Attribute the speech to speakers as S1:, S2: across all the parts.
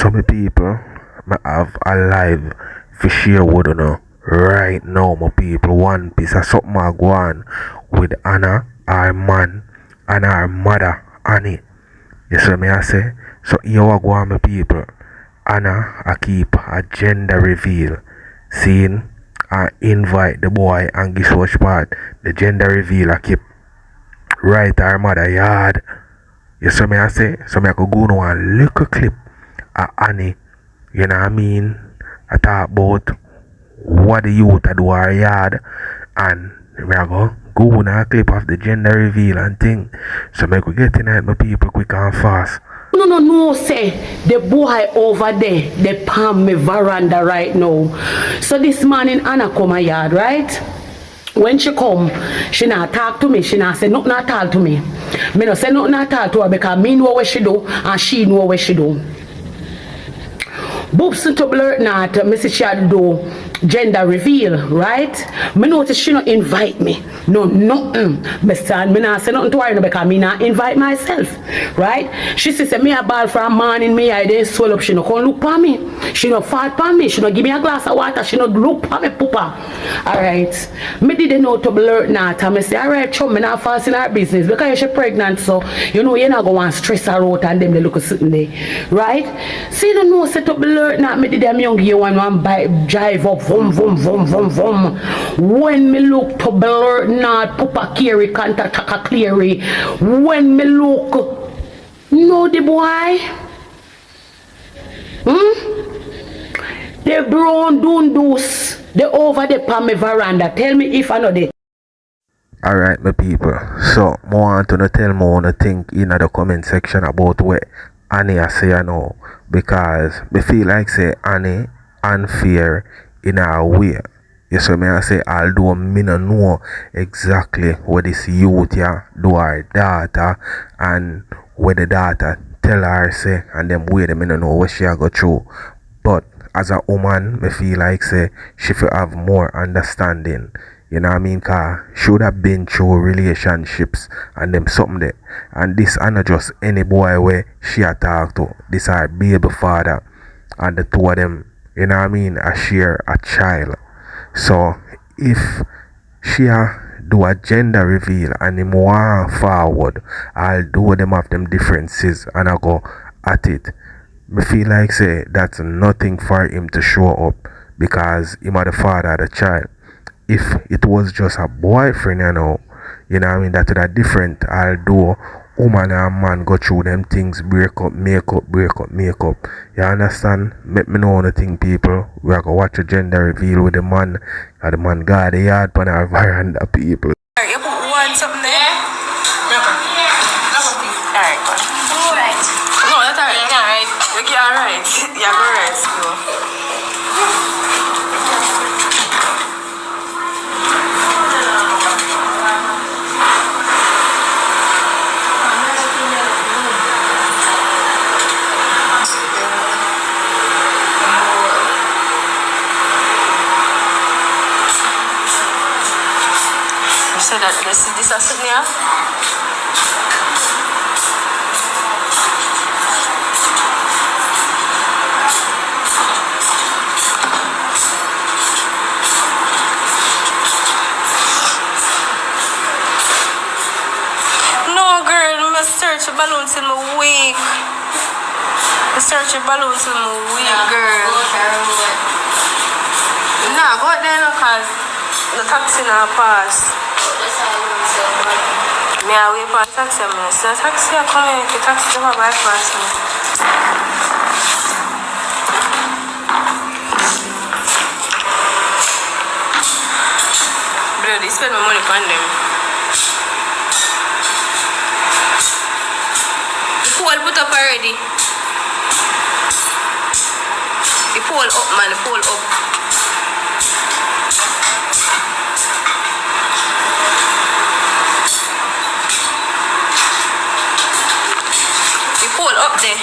S1: So my people, I have a live for share with you know. Right now, my people, one piece of something I go on with Anna, our man, and our mother, Annie. You see me I say? So here I go on, my people. Anna, I keep a gender reveal. Seeing I invite the boy and guess what part? The gender reveal I keep right our mother yard. You see me I say? So me I could go on one little clip of Annie. You know what I mean? I talk about what the youth a do our yard and we are go on a clip of the gender reveal and thing. So me could get in at my people quick and fast.
S2: No, say the boy over there, they palm me veranda right now. So this morning Anna come my yard, right? When she come, she not talk to me, she not say nothing at all to me. Me not say nothing at all to her because me know what she do and she know what she do. Boobs to blurt not, Mrs. She do gender reveal, right? Me notice she not invite me. No, nothing. Me not say nothing to her because me not invite myself, right? She say me a ball from morning, me I then swell up. She no come look for me. She no fart for me. She no give me a glass of water. She no look for me, poopa. Alright. Me didn't know to blurt not. And me say, alright, chum, me not fast in her business because she's pregnant, so you know you're not going to stress her out and them they look sitting there, right? See, you don't know, set up blurt not. Me did them young year one bike drive up, vum. When me look to blurt not, poopa carry, can't taka cleary. When me look, know the boy? The brown dundos, they over the palm me veranda. Tell me if I know that.
S1: Alright, my people. So, I want to tell me what you think in the comment section about what Annie I say now. Because I feel like say Annie unfair in a way. You see me I say, although me no know exactly what this youth yeah, do her daughter and what the daughter tell her say and them way them me no know what she a go through. But as a woman, me feel like say she should have more understanding. You know what I mean? Cause she would have been through relationships and them something there. And this are not just any boy where she a talk to. This are Babyfada and the two of them, you know what I mean, a share a child. So if she do a gender reveal and him want forward, I'll do them have them differences and I go at it. Me feel like say that's nothing for him to show up because him are the father of the child. If it was just a boyfriend, you know what I mean, that would have different. I'll do woman and man go through them things, break up, make up. You understand? Make me know the thing, people. We are going to watch a gender reveal with the man. And the man got the yard on our veranda, people.
S3: You want something there? Alright, go on. Alright. No, that's alright. Alright. Okay, alright. Yeah, go rest. Go. So that this is here. No girl, I must search a balloon till my week. I search a balloon till my week, girl. Nah, go out there no, cause the taxi now pass. Me I wait for a taxi, man. So taxi are coming, the taxi never bypass me. Bloody spend my money on them. The pole put up already. The pole up, man, the pole up. Up there.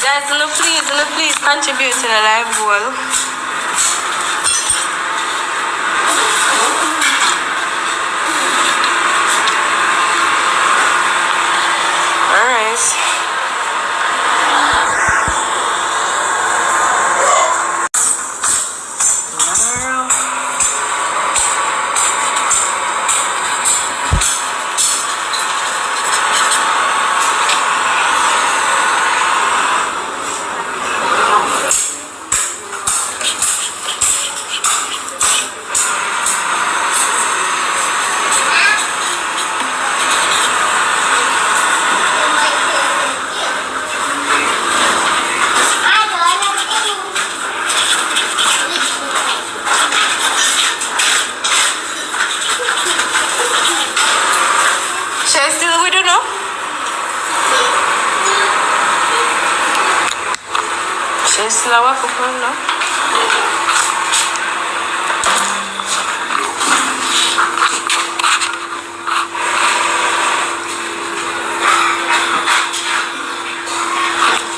S3: Guys, please contribute to the live goal. Alright. It's la wako no?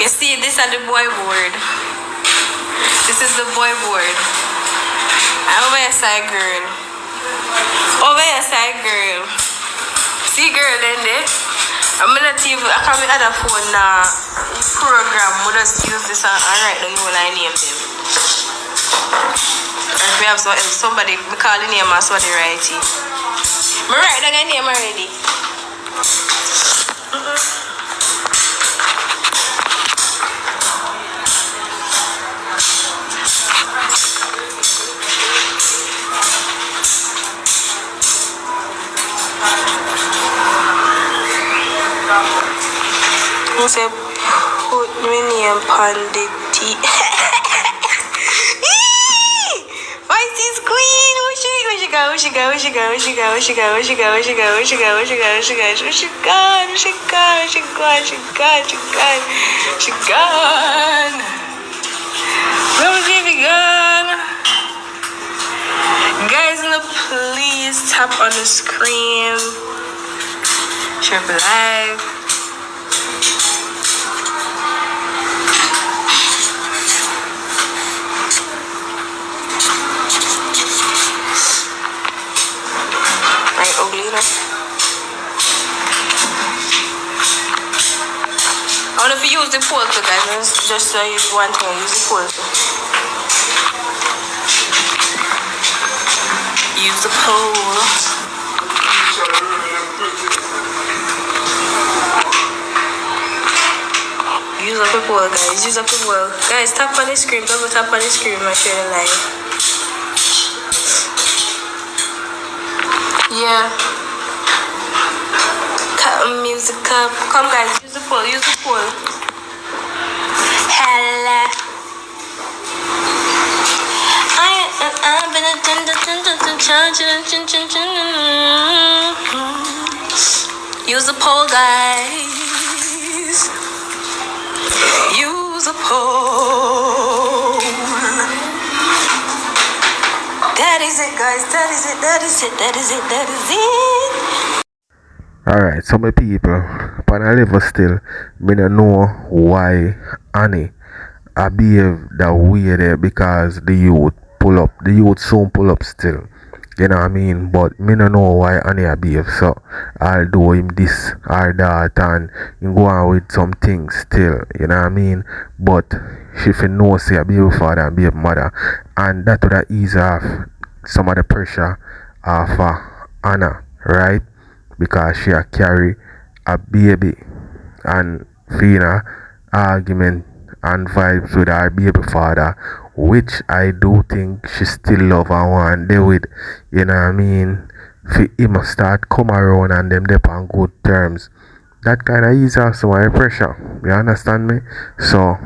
S3: You see, this is the boy board. This is the boy board. I'm over here side girl. Over here side girl. See girl then there? I'm gonna TV. I can't be other phone program. We just use this and write down what I name them. And we have somebody we call the name as what they write it. I write down the name already. I say put my name on the tea. Vice's queen. Where she go? Where she gone? Where baby gone? Guys, please tap on the screen. Share live. Ugly enough. I want to use the poll too, guys. Just use one thing. Use the poll too. Use the poll. Use up the poll, guys. Use up the poll. Guys, tap on the screen. Double tap on the screen and share the live. Yeah. Music up. Come guys, use the poll, use the poll. Hello. Use the poll, guys. Use the poll. That is it, guys. That is it.
S1: Alright, so my people, upon a level still, me don't know why Annie I behave that way there because the youth soon pull up still. You know what I mean? But me don't know why Annie I behave so. Although him this or that and him go on with some things still, you know what I mean? But she fi know say a baby father and baby mother, and that would ease off some of the pressure off Anna, right? Because she a carry a baby and feeling argument and vibes with her baby father, which I do think she still love and want deal with, you know what I mean? For him start come around and them dep on good terms, that kind of ease off some of the pressure, you understand me? So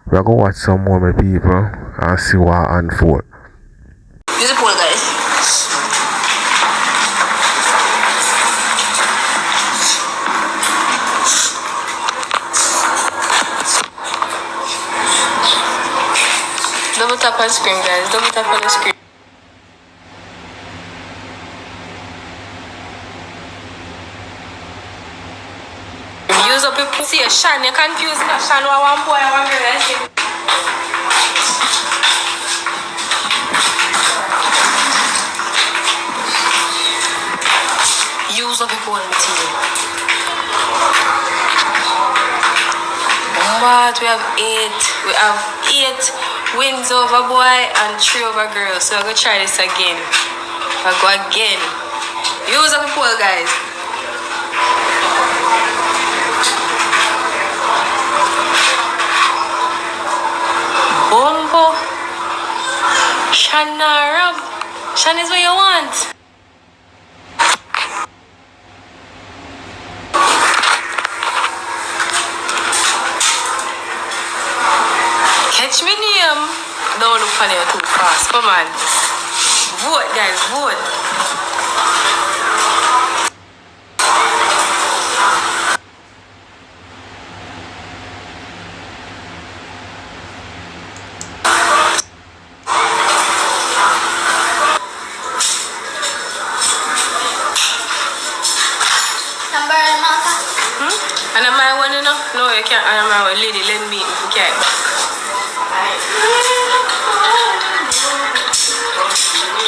S1: we're gonna watch some more my people and see what unfold.
S3: Use the poll, guys. Double tap on screen, guys. Double tap on the screen. Use up your see a Shan. You're confused. Shan, one boy, one girl. Use up your poll material. But we have 8. We have 8 wins over boy and 3 over girl. So I'm gonna try this again. I'll go again. Use up the poll, guys. Bombo. Shana Rob. Shan is what you want. Catch me name. Don't look funny too fast. Come on. Vote, guys. Vote. can't, I'm a lady, let me, okay.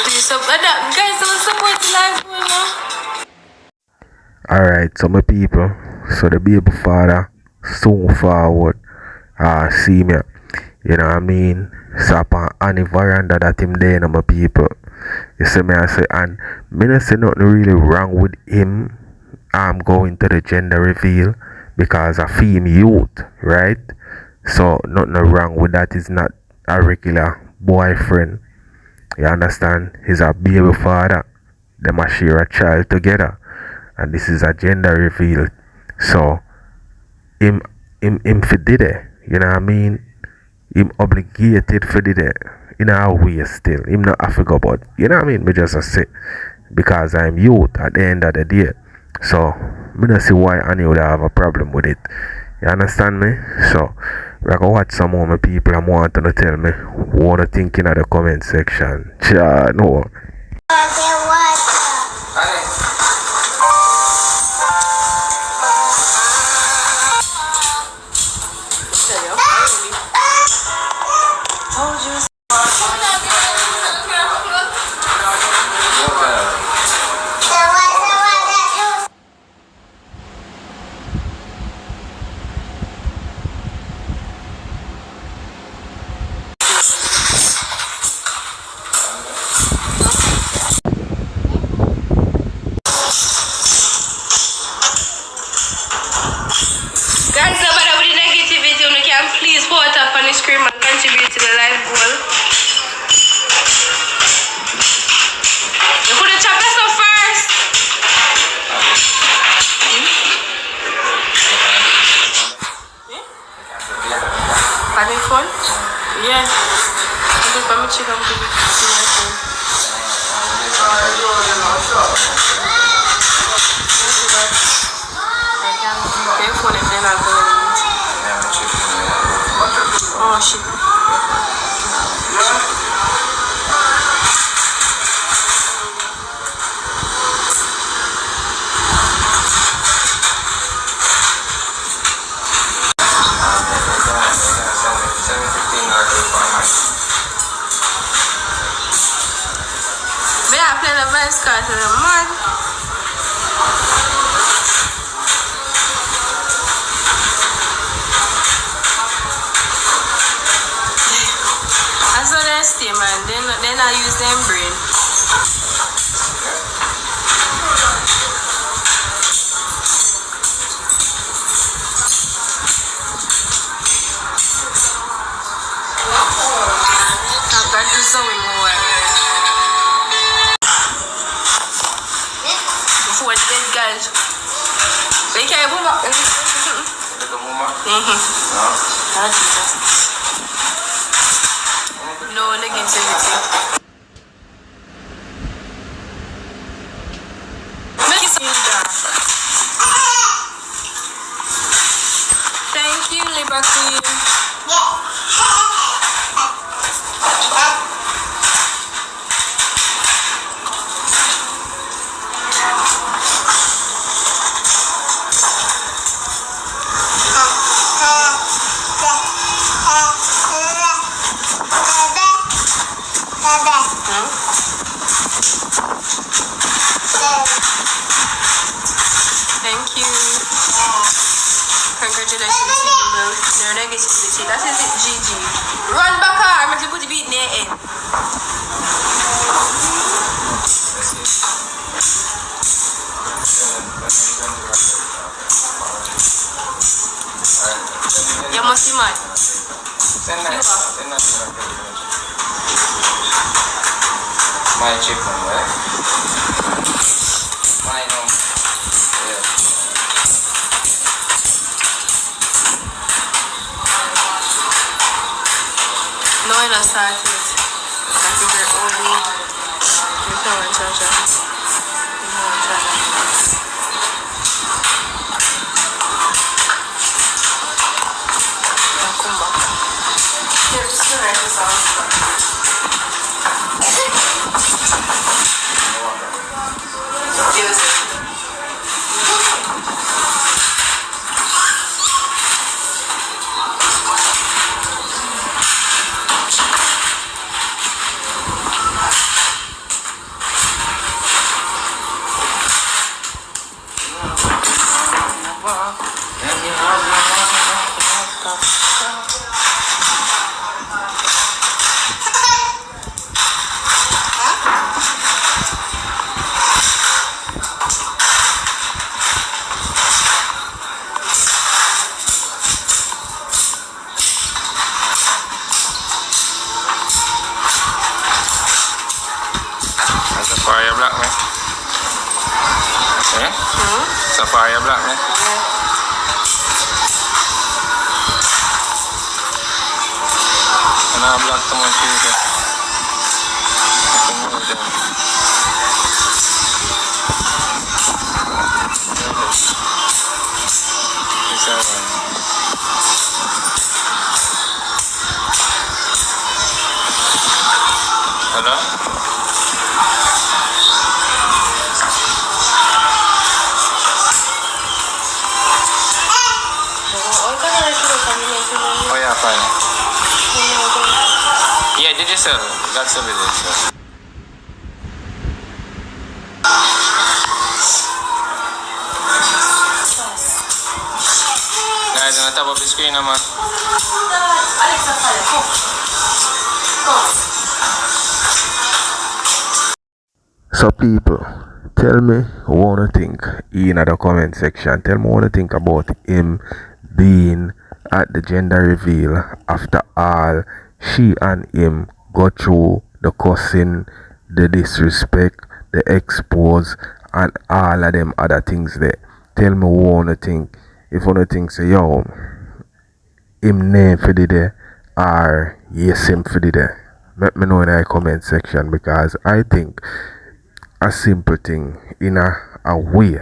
S3: Please support that. Guys, don't support the live goal now.
S1: Alright, so my people, so the baby father soon forward see me. You know what I mean? So upon any veranda that him there, my people. You see me, I say, and me not say nothing really wrong with him. I'm going to the gender reveal because I feel him youth, right? So nothing wrong with that. Is not a regular boyfriend. You understand? He's a baby father. They must share a child together. And this is a gender reveal. So him for did it. You know what I mean? Him obligated for did it. In a way still. Him not Africa, but you know what I mean? Me just say because I'm youth at the end of the day. So me don't see why Annie would have a problem with it. You understand me? So we're gonna watch some more my people and want to tell me what they think in the comment section. Cha no.
S3: Please vote up on the screen and contribute to the live goal. You put the chocolate up first. Having fun? Yeah. I'm going to check out the oh shit. May I play the vice card to the man? Man, then I use them brain. I've got to do something more. Before the dead guys. They can't move up. No negativity. Thank you, Liberty. Thank you. Congratulations, no negativity. That is it, GG. Run back hard, I'm going to put the beat near it. You must be mad.
S4: My chip number. My number. Yeah.
S3: No, I don't start it. I think we're only. You can't charge it. You can't charge it. Now come back. Here, just to write this out.
S4: Safari black, man.
S3: Yeah.
S4: And I black too much either. Hello? Oh yeah, fine. Yeah, did you sell? That's a video. Guys, on the top of the screen, man.
S1: So people, tell me what you think in the comment section. Tell me what you think about him being at the gender reveal after all she and him go through the cussing, the disrespect, the expose and all of them other things there. Tell me what you think. If you think say yo him name for the day or yes him for the day. Let me know in the comment section because I think a simple thing in a way,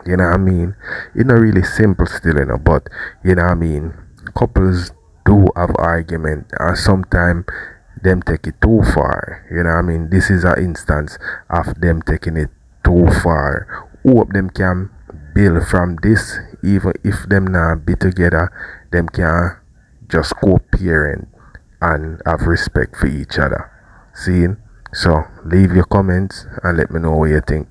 S1: you know what I mean? It's not really simple still, you know, but you know what I mean? Couples do have argument and sometimes them take it too far, you know what I mean? This is an instance of them taking it too far. Hope them can build from this, even if them not be together, them can just co-parent and have respect for each other. See? So leave your comments and let me know what you think.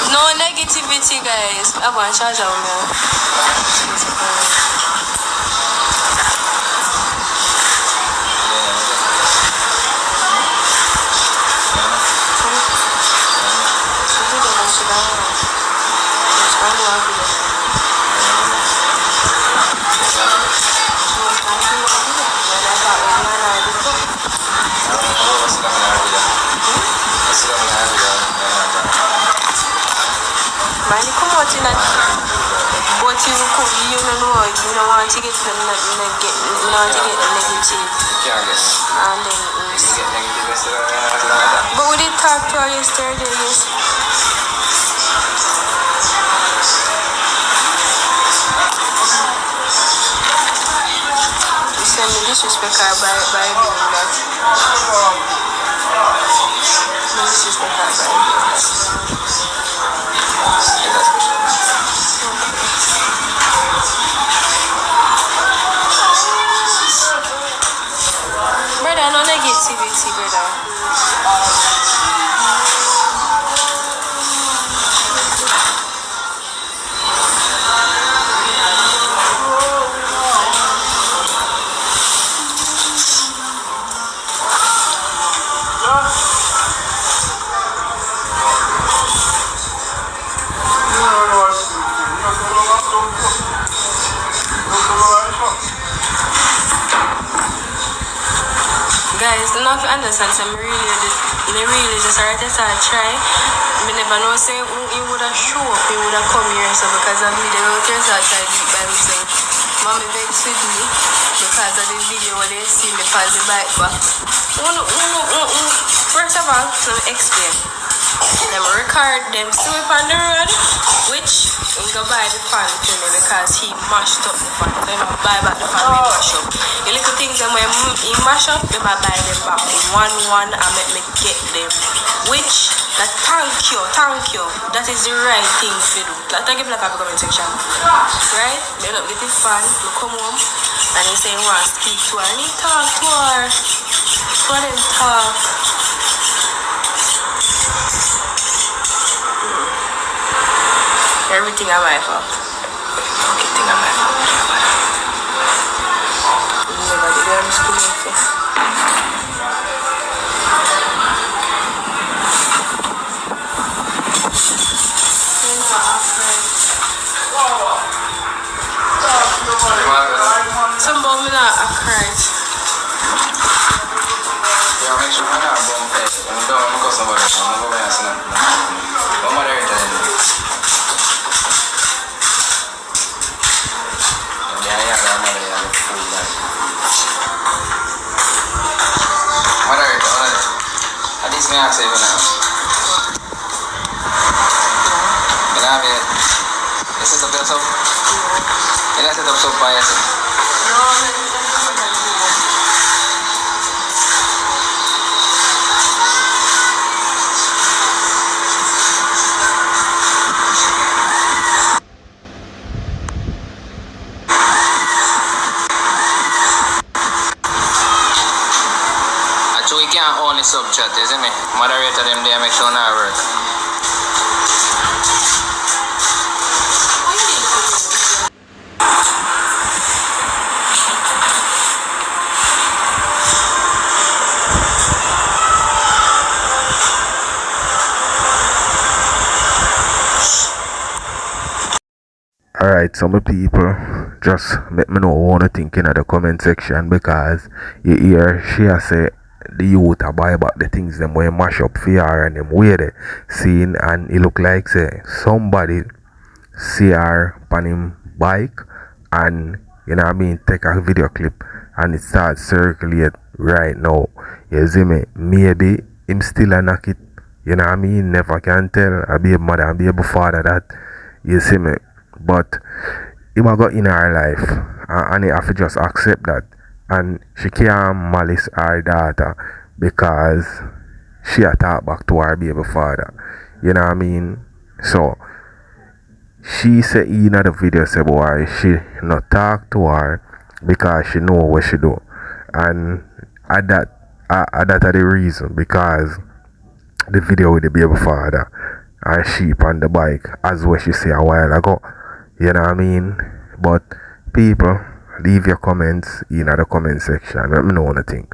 S3: No negativity, guys. I'm going to charge out now. Man, you come out in that, but you don't know, you don't want to get the negative, and then but we did talk to her yesterday, yes. You send me disrespect her by doing that. Disrespect her by doing that. Brother, no negativity, brother. Guys, do not understand, so me really just right as I try. Me never know say he would have show up, he would have come here, so because of me, the routers outside by himself. Mommy vex with me because of the video where they see me pass the bike back. First of all, let me explain. Them record them see me on the road, which he go buy the fan to me because he mashed up the fan. So he buy back the fan we mash up. The little things them when he mash up, they buy them back one and make me get them. Which that thank you. That is the right thing to do. Like, thank you for the comment section. Right? They don't get the fan, you come home and he say he wants to speak to her. And he talk to her. Let him talk. Everything on my fault. Everything on my fault. Never did I discriminate. Some bomb in a cried.
S4: Yeah, make sure I'm not bomb pay. I'm going to somebody. I'm going to ask them. What am I there to? At least me I say now. Can I have it? Is it up there soap? Can I set up soap by yourself? We can't only sub chat, isn't it? Moderator them there make sure now work.
S1: Alright, some people just let me know what you think in the comment section, because you hear she has say the youth are buy back the things them when mash up for her and them wear it seen, and it look like say somebody see her on him bike and you know what I mean take a video clip and it starts circulate right now. You see me? Maybe him still a knock it, you know what I mean? Never can tell. I be a mother and be a father that, you see me? But he might go in her life and he have to just accept that, and she can't malice her daughter because she attacked back to her baby father, you know what I mean? So she said in the video say boy she not talk to her because she know what she do, and that are the reason, because the video with the baby father and sheep on the bike as what she said a while ago. You know what I mean? But people, leave your comments in the comment section. Let me know what you think.